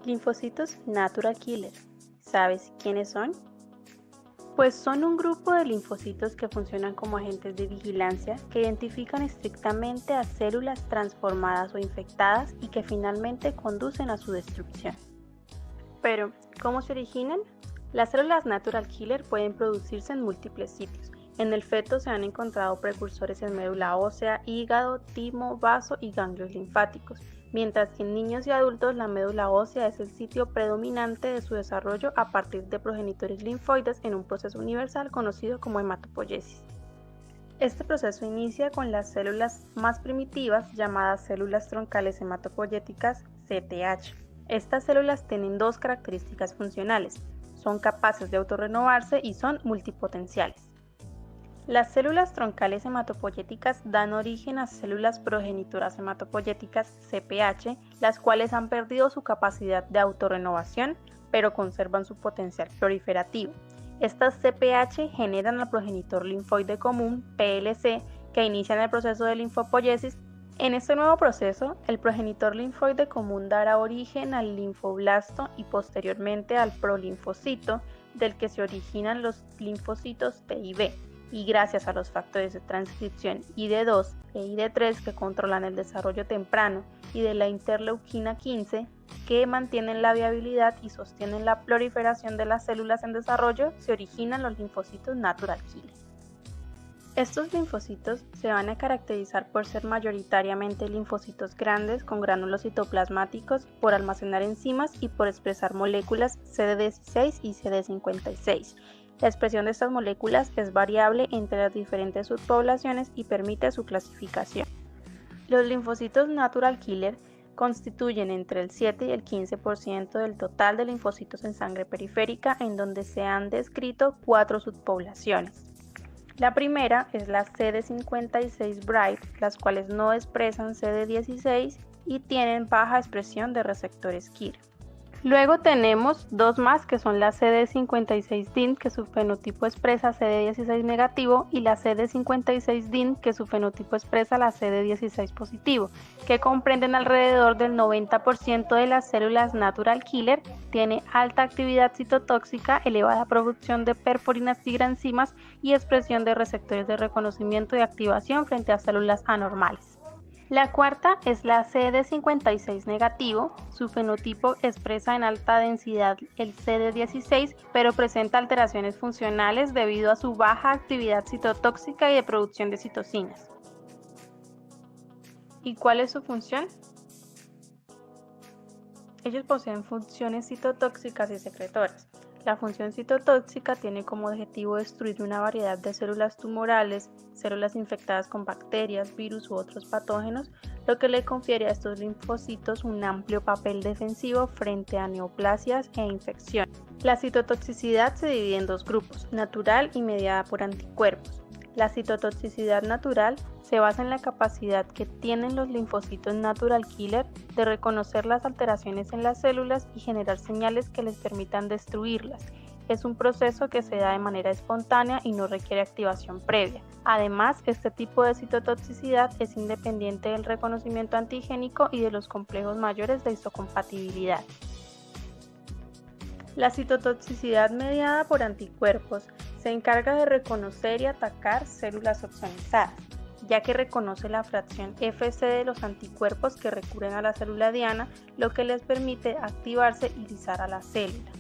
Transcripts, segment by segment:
Linfocitos Natural Killer. ¿Sabes quiénes son? Pues son un grupo de linfocitos que funcionan como agentes de vigilancia que identifican estrictamente a células transformadas o infectadas y que finalmente conducen a su destrucción. Pero, ¿cómo se originan? Las células Natural Killer pueden producirse en múltiples sitios. En el feto se han encontrado precursores en médula ósea, hígado, timo, vaso y ganglios linfáticos, mientras que en niños y adultos la médula ósea es el sitio predominante de su desarrollo a partir de progenitores linfoides en un proceso universal conocido como hematopoiesis. Este proceso inicia con las células más primitivas llamadas células troncales hematopoyéticas CTH. Estas células tienen dos características funcionales: son capaces de autorrenovarse y son multipotenciales. Las células troncales hematopoyéticas dan origen a células progenitoras hematopoyéticas CPH, las cuales han perdido su capacidad de autorrenovación, pero conservan su potencial proliferativo. Estas CPH generan al progenitor linfoide común, PLC, que inicia el proceso de linfopoiesis. En este nuevo proceso, el progenitor linfoide común dará origen al linfoblasto y posteriormente al prolinfocito, del que se originan los linfocitos T y B. Y gracias a los factores de transcripción ID2 e ID3 que controlan el desarrollo temprano y de la interleuquina 15 que mantienen la viabilidad y sostienen la proliferación de las células en desarrollo, se originan los linfocitos Natural Killer. Estos linfocitos se van a caracterizar por ser mayoritariamente linfocitos grandes con gránulos citoplasmáticos, por almacenar enzimas y por expresar moléculas CD16 y CD56. La expresión de estas moléculas es variable entre las diferentes subpoblaciones y permite su clasificación. Los linfocitos Natural Killer constituyen entre el 7 y el 15% del total de linfocitos en sangre periférica, en donde se han descrito 4 subpoblaciones. La primera es la CD56 Bright, las cuales no expresan CD16 y tienen baja expresión de receptores KIR. Luego tenemos dos más que son la CD56-DIN, que su fenotipo expresa CD16 negativo, y la CD56-DIN, que su fenotipo expresa la CD16 positivo, que comprenden alrededor del 90% de las células Natural Killer, tiene alta actividad citotóxica, elevada producción de perforinas y granzimas y expresión de receptores de reconocimiento y activación frente a células anormales. La cuarta es la CD56 negativo, su fenotipo expresa en alta densidad el CD16, pero presenta alteraciones funcionales debido a su baja actividad citotóxica y de producción de citocinas. ¿Y cuál es su función? Ellos poseen funciones citotóxicas y secretoras. La función citotóxica tiene como objetivo destruir una variedad de células tumorales, células infectadas con bacterias, virus u otros patógenos, lo que le confiere a estos linfocitos un amplio papel defensivo frente a neoplasias e infecciones. La citotoxicidad se divide en dos grupos: natural y mediada por anticuerpos. La citotoxicidad natural se basa en la capacidad que tienen los linfocitos Natural Killer de reconocer las alteraciones en las células y generar señales que les permitan destruirlas. Es un proceso que se da de manera espontánea y no requiere activación previa. Además, este tipo de citotoxicidad es independiente del reconocimiento antigénico y de los complejos mayores de histocompatibilidad. La citotoxicidad mediada por anticuerpos se encarga de reconocer y atacar células opsonizadas, ya que reconoce la fracción Fc de los anticuerpos que recurren a la célula diana, lo que les permite activarse y lisar a la célula.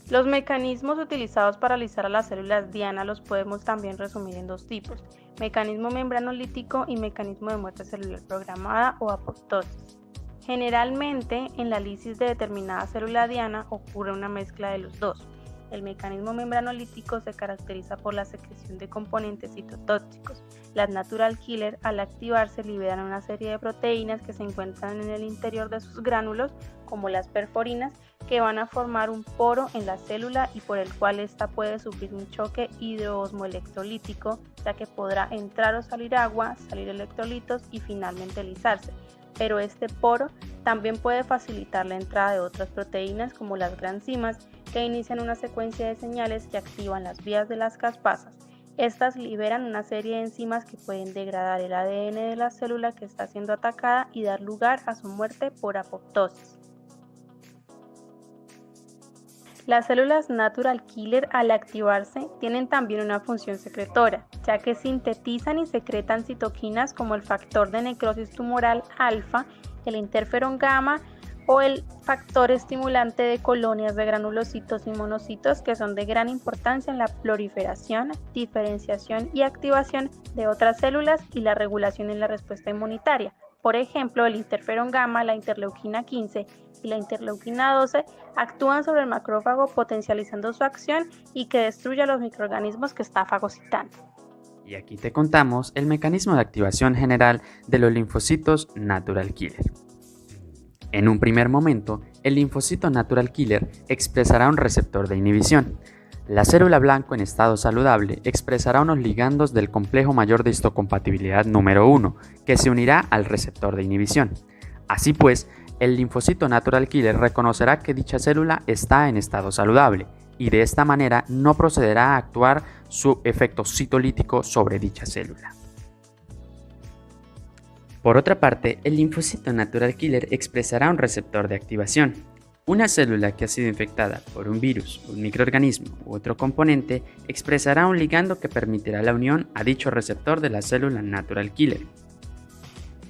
Los mecanismos utilizados para lisar a las células diana los podemos también resumir en dos tipos: mecanismo membranolítico y mecanismo de muerte celular programada o apoptosis. Generalmente, en la lisis de determinada célula diana ocurre una mezcla de los dos. El mecanismo membranolítico se caracteriza por la secreción de componentes citotóxicos. Las Natural Killer, al activarse, liberan una serie de proteínas que se encuentran en el interior de sus gránulos, como las perforinas, que van a formar un poro en la célula y por el cual ésta puede sufrir un choque hidroosmoelectrolítico, ya que podrá entrar o salir agua, salir electrolitos y finalmente lisarse. Pero este poro también puede facilitar la entrada de otras proteínas como las granzimas, que inician una secuencia de señales que activan las vías de las caspasas. Estas liberan una serie de enzimas que pueden degradar el ADN de la célula que está siendo atacada y dar lugar a su muerte por apoptosis. Las células natural killer, al activarse, tienen también una función secretora, ya que sintetizan y secretan citoquinas como el factor de necrosis tumoral alfa, el interferón gamma o el factor estimulante de colonias de granulocitos y monocitos, que son de gran importancia en la proliferación, diferenciación y activación de otras células y la regulación en la respuesta inmunitaria. Por ejemplo, el interferón gamma, la interleuquina 15 y la interleuquina 12 actúan sobre el macrófago potencializando su acción y que destruye a los microorganismos que está fagocitando. Y aquí te contamos el mecanismo de activación general de los linfocitos natural killer. En un primer momento, el linfocito natural killer expresará un receptor de inhibición. La célula blanco en estado saludable expresará unos ligandos del complejo mayor de histocompatibilidad número 1, que se unirá al receptor de inhibición. Así pues, el linfocito natural killer reconocerá que dicha célula está en estado saludable y de esta manera no procederá a actuar su efecto citolítico sobre dicha célula. Por otra parte, el linfocito natural killer expresará un receptor de activación. Una célula que ha sido infectada por un virus, un microorganismo u otro componente expresará un ligando que permitirá la unión a dicho receptor de la célula natural killer.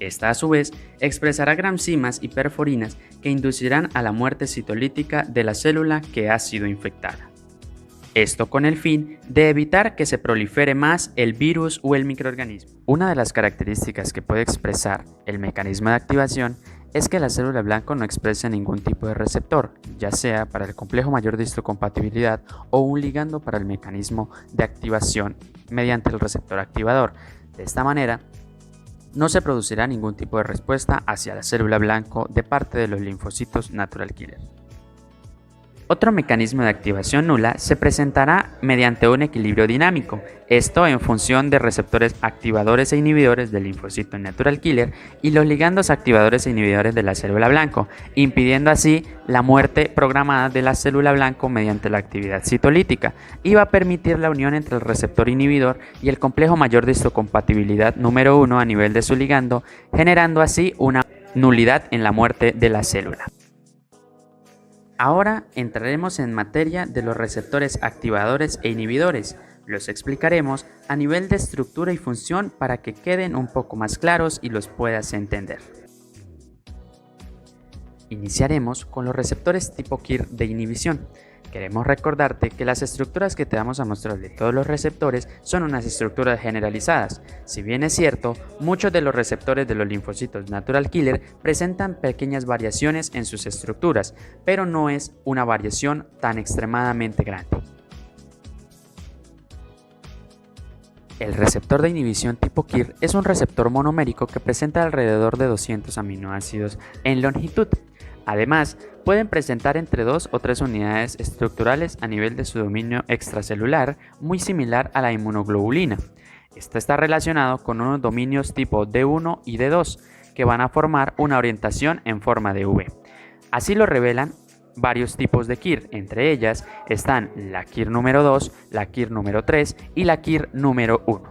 Esta a su vez expresará gramzimas y perforinas que inducirán a la muerte citolítica de la célula que ha sido infectada. Esto con el fin de evitar que se prolifere más el virus o el microorganismo. Una de las características que puede expresar el mecanismo de activación es que la célula blanco no exprese ningún tipo de receptor, ya sea para el complejo mayor de histocompatibilidad o un ligando para el mecanismo de activación mediante el receptor activador. De esta manera, no se producirá ningún tipo de respuesta hacia la célula blanco de parte de los linfocitos natural killer. Otro mecanismo de activación nula se presentará mediante un equilibrio dinámico, esto en función de receptores activadores e inhibidores del linfocito natural killer y los ligandos activadores e inhibidores de la célula blanco, impidiendo así la muerte programada de la célula blanco mediante la actividad citolítica, y va a permitir la unión entre el receptor inhibidor y el complejo mayor de histocompatibilidad número 1 a nivel de su ligando, generando así una nulidad en la muerte de la célula. Ahora entraremos en materia de los receptores activadores e inhibidores. Los explicaremos a nivel de estructura y función para que queden un poco más claros y los puedas entender. Iniciaremos con los receptores tipo KIR de inhibición. Queremos recordarte que las estructuras que te vamos a mostrar de todos los receptores son unas estructuras generalizadas. Si bien es cierto, muchos de los receptores de los linfocitos natural killer presentan pequeñas variaciones en sus estructuras, pero no es una variación tan extremadamente grande. El receptor de inhibición tipo KIR es un receptor monomérico que presenta alrededor de 200 aminoácidos en longitud. Además, pueden presentar entre 2 o 3 unidades estructurales a nivel de su dominio extracelular, muy similar a la inmunoglobulina. Esto está relacionado con unos dominios tipo D1 y D2, que van a formar una orientación en forma de V. Así lo revelan varios tipos de KIR, entre ellas están la KIR número 2, la KIR número 3 y la KIR número 1.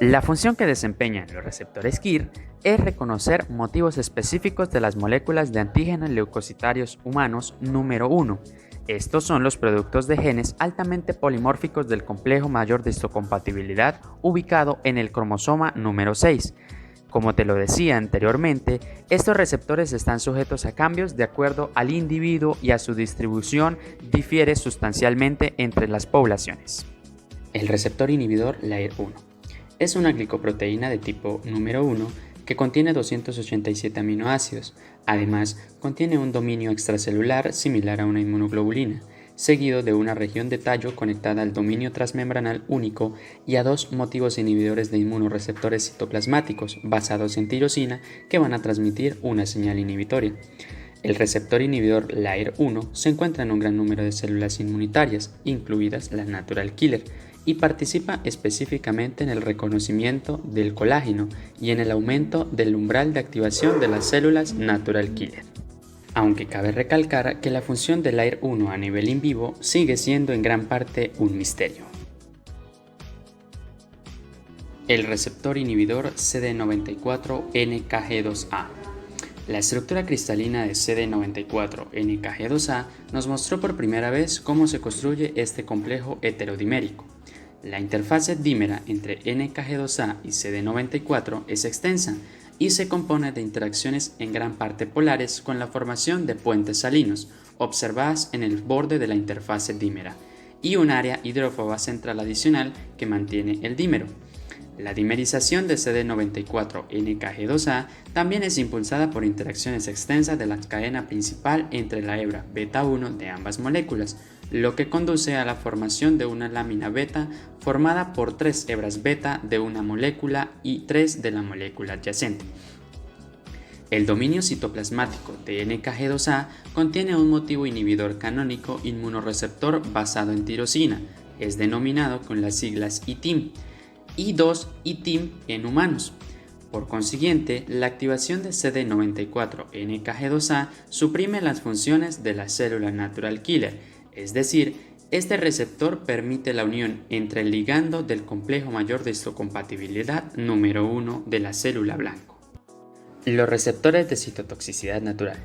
La función que desempeñan los receptores KIR es reconocer motivos específicos de las moléculas de antígenos leucocitarios humanos número 1. Estos son los productos de genes altamente polimórficos del complejo mayor de histocompatibilidad ubicado en el cromosoma número 6. Como te lo decía anteriormente, estos receptores están sujetos a cambios de acuerdo al individuo y a su distribución difiere sustancialmente entre las poblaciones. El receptor inhibidor LAIR1 es una glicoproteína de tipo número 1 que contiene 287 aminoácidos. Además, contiene un dominio extracelular similar a una inmunoglobulina, seguido de una región de tallo conectada al dominio transmembranal único y a 2 motivos inhibidores de inmunoreceptores citoplasmáticos basados en tirosina que van a transmitir una señal inhibitoria. El receptor inhibidor LAIR1 se encuentra en un gran número de células inmunitarias, incluidas las natural killer, y participa específicamente en el reconocimiento del colágeno y en el aumento del umbral de activación de las células natural killer. Aunque cabe recalcar que la función del LAIR1 a nivel in vivo sigue siendo en gran parte un misterio. El receptor inhibidor CD94-NKG2A. La estructura cristalina de CD94-NKG2A nos mostró por primera vez cómo se construye este complejo heterodimérico. La interfase dímera entre NKG2A y CD94 es extensa y se compone de interacciones en gran parte polares con la formación de puentes salinos, observadas en el borde de la interfase dímera, y un área hidrófoba central adicional que mantiene el dímero. La dimerización de CD94-NKG2A también es impulsada por interacciones extensas de la cadena principal entre la hebra beta-1 de ambas moléculas, lo que conduce a la formación de una lámina beta formada por 3 hebras beta de una molécula y 3 de la molécula adyacente. El dominio citoplasmático de NKG2A contiene un motivo inhibidor canónico inmunoreceptor basado en tirosina, es denominado con las siglas ITIM, y 2 ITIM en humanos. Por consiguiente, la activación de CD94-NKG2A suprime las funciones de la célula natural killer, es decir, este receptor permite la unión entre el ligando del complejo mayor de histocompatibilidad número 1 de la célula blanco. Los receptores de citotoxicidad natural.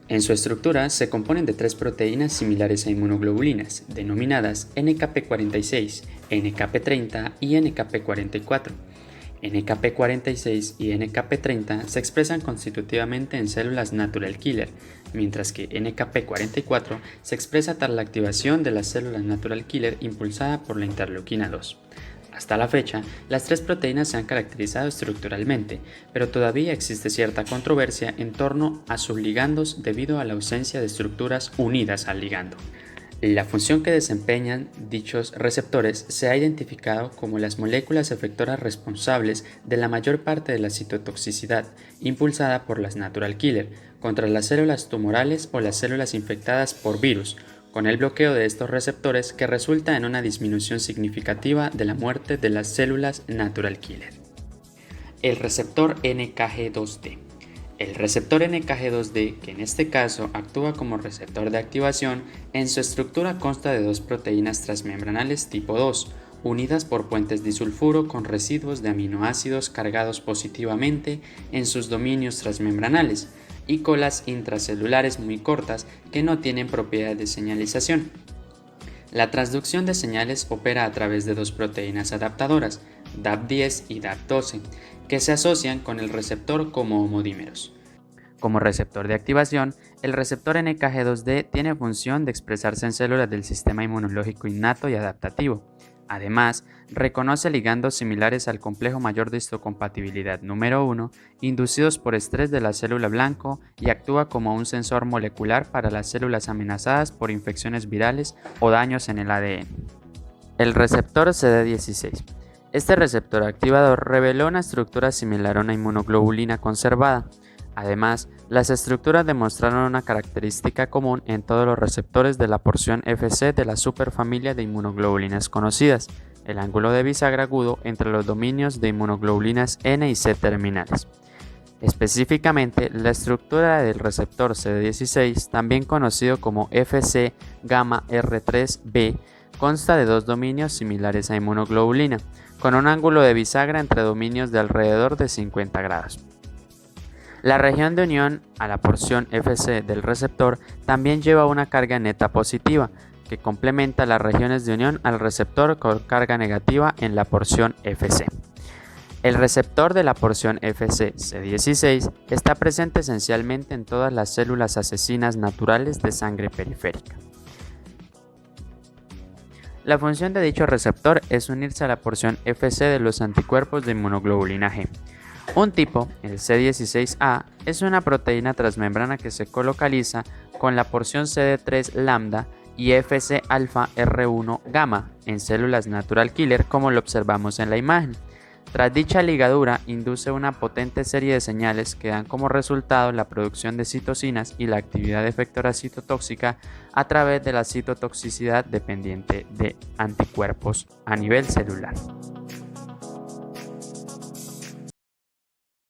En su estructura se componen de 3 proteínas similares a inmunoglobulinas, denominadas NKP46, NKP30 y NKP44. NKP46 y NKP30 se expresan constitutivamente en células natural killer, mientras que NKP44 se expresa tras la activación de las células natural killer impulsada por la interleuquina 2. Hasta la fecha, las 3 proteínas se han caracterizado estructuralmente, pero todavía existe cierta controversia en torno a sus ligandos debido a la ausencia de estructuras unidas al ligando. La función que desempeñan dichos receptores se ha identificado como las moléculas efectoras responsables de la mayor parte de la citotoxicidad impulsada por las natural killer contra las células tumorales o las células infectadas por virus, con el bloqueo de estos receptores que resulta en una disminución significativa de la muerte de las células natural killer. El receptor NKG2D. El receptor NKG2D, que en este caso actúa como receptor de activación, en su estructura consta de 2 proteínas transmembranales tipo 2, unidas por puentes disulfuro con residuos de aminoácidos cargados positivamente en sus dominios transmembranales, y colas intracelulares muy cortas que no tienen propiedades de señalización. La transducción de señales opera a través de 2 proteínas adaptadoras, DAP10 y DAP12, que se asocian con el receptor como homodímeros. Como receptor de activación, el receptor NKG2D tiene función de expresarse en células del sistema inmunológico innato y adaptativo. Además, reconoce ligandos similares al complejo mayor de histocompatibilidad número 1, inducidos por estrés de la célula blanco, y actúa como un sensor molecular para las células amenazadas por infecciones virales o daños en el ADN. El receptor CD16. Este receptor activador reveló una estructura similar a una inmunoglobulina conservada. Además, las estructuras demostraron una característica común en todos los receptores de la porción Fc de la superfamilia de inmunoglobulinas conocidas, el ángulo de bisagra agudo entre los dominios de inmunoglobulinas N y C terminales. Específicamente, la estructura del receptor CD16, también conocido como Fc gamma R3b, consta de 2 dominios similares a inmunoglobulina, con un ángulo de bisagra entre dominios de alrededor de 50 grados. La región de unión a la porción Fc del receptor también lleva una carga neta positiva, que complementa las regiones de unión al receptor con carga negativa en la porción Fc. El receptor de la porción Fc C16 está presente esencialmente en todas las células asesinas naturales de sangre periférica. La función de dicho receptor es unirse a la porción Fc de los anticuerpos de inmunoglobulina G. Un tipo, el C16A, es una proteína transmembrana que se colocaliza con la porción CD3 lambda y Fc alfa R1 gamma en células natural killer, como lo observamos en la imagen. Tras dicha ligadura, induce una potente serie de señales que dan como resultado la producción de citocinas y la actividad efectora citotóxica a través de la citotoxicidad dependiente de anticuerpos a nivel celular.